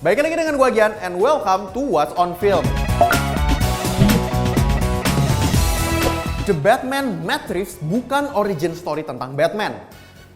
Baik lagi dengan gua Gian, and welcome to What's on Film. The Batman Matt Reeves bukan origin story tentang Batman.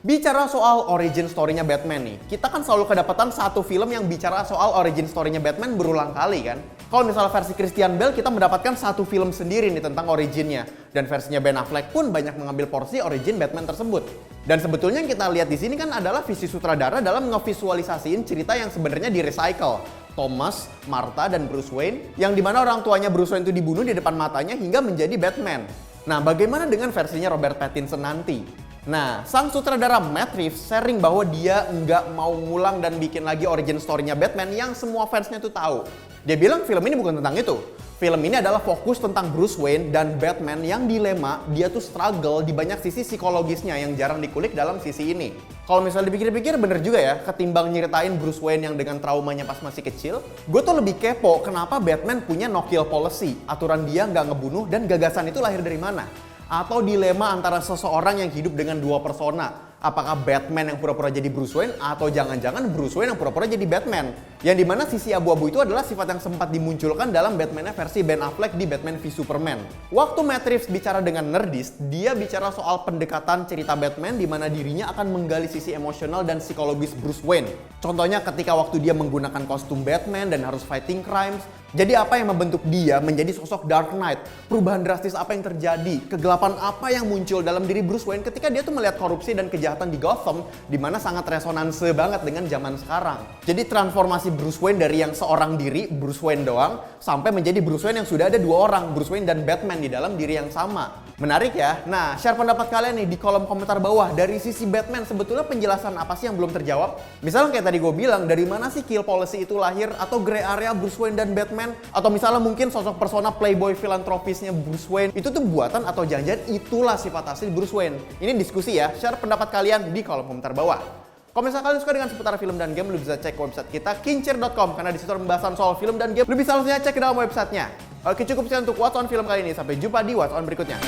Bicara soal origin story-nya Batman nih, kita kan selalu kedapatan satu film yang bicara soal origin story-nya Batman berulang kali kan. Kalau misalnya versi Christian Bale, kita mendapatkan satu film sendiri nih tentang originnya. Dan versinya Ben Affleck pun banyak mengambil porsi origin Batman tersebut. Dan sebetulnya yang kita lihat di sini kan adalah visi sutradara dalam ngevisualisasiin cerita yang sebenarnya di-recycle. Thomas, Martha, dan Bruce Wayne, yang dimana orang tuanya Bruce Wayne itu dibunuh di depan matanya hingga menjadi Batman. Nah, bagaimana dengan versinya Robert Pattinson nanti? Nah, sang sutradara Matt Reeves sharing bahwa dia nggak mau ngulang dan bikin lagi origin story-nya Batman yang semua fansnya tuh tahu. Dia bilang film ini bukan tentang itu. Film ini adalah fokus tentang Bruce Wayne dan Batman yang dilema dia tuh struggle di banyak sisi psikologisnya yang jarang dikulik dalam sisi ini. Kalau misalnya dipikir-pikir bener juga ya, ketimbang nyeritain Bruce Wayne yang dengan traumanya pas masih kecil, gue tuh lebih kepo kenapa Batman punya no kill policy, aturan dia nggak ngebunuh dan gagasan itu lahir dari mana? Atau dilema antara seseorang yang hidup dengan dua persona. Apakah Batman yang pura-pura jadi Bruce Wayne atau jangan-jangan Bruce Wayne yang pura-pura jadi Batman? Yang dimana sisi abu-abu itu adalah sifat yang sempat dimunculkan dalam Batman-nya versi Ben Affleck di Batman v Superman. Waktu Matt Reeves bicara dengan Nerdist, dia bicara soal pendekatan cerita Batman di mana dirinya akan menggali sisi emosional dan psikologis Bruce Wayne. Contohnya ketika waktu dia menggunakan kostum Batman dan harus fighting crimes. Jadi apa yang membentuk dia menjadi sosok Dark Knight? Perubahan drastis apa yang terjadi? Kegelapan apa yang muncul dalam diri Bruce Wayne ketika dia tuh melihat korupsi dan kejahatan di Gotham, di mana sangat resonanse banget dengan zaman sekarang. Jadi transformasi Bruce Wayne dari yang seorang diri, Bruce Wayne doang, sampai menjadi Bruce Wayne yang sudah ada dua orang, Bruce Wayne dan Batman di dalam diri yang sama. Menarik ya? Nah, share pendapat kalian nih di kolom komentar bawah. Dari sisi Batman, sebetulnya penjelasan apa sih yang belum terjawab? Misalnya kayak tadi gue bilang, dari mana sih kill policy itu lahir? Atau gray area Bruce Wayne dan Batman? Atau misalnya mungkin sosok persona playboy filantropisnya Bruce Wayne itu tuh buatan atau jangan-jangan itulah sifat asli Bruce Wayne? Ini diskusi ya, share pendapat kalian di kolom komentar bawah. Kalau misalnya kalian suka dengan seputar film dan game, lu bisa cek website kita kincir.com karena di situ ada pembahasan soal film dan game. Lu bisa langsung cek ke dalam websitenya. Oke, cukup sekian untuk What's on Film kali ini. Sampai jumpa di What's on berikutnya.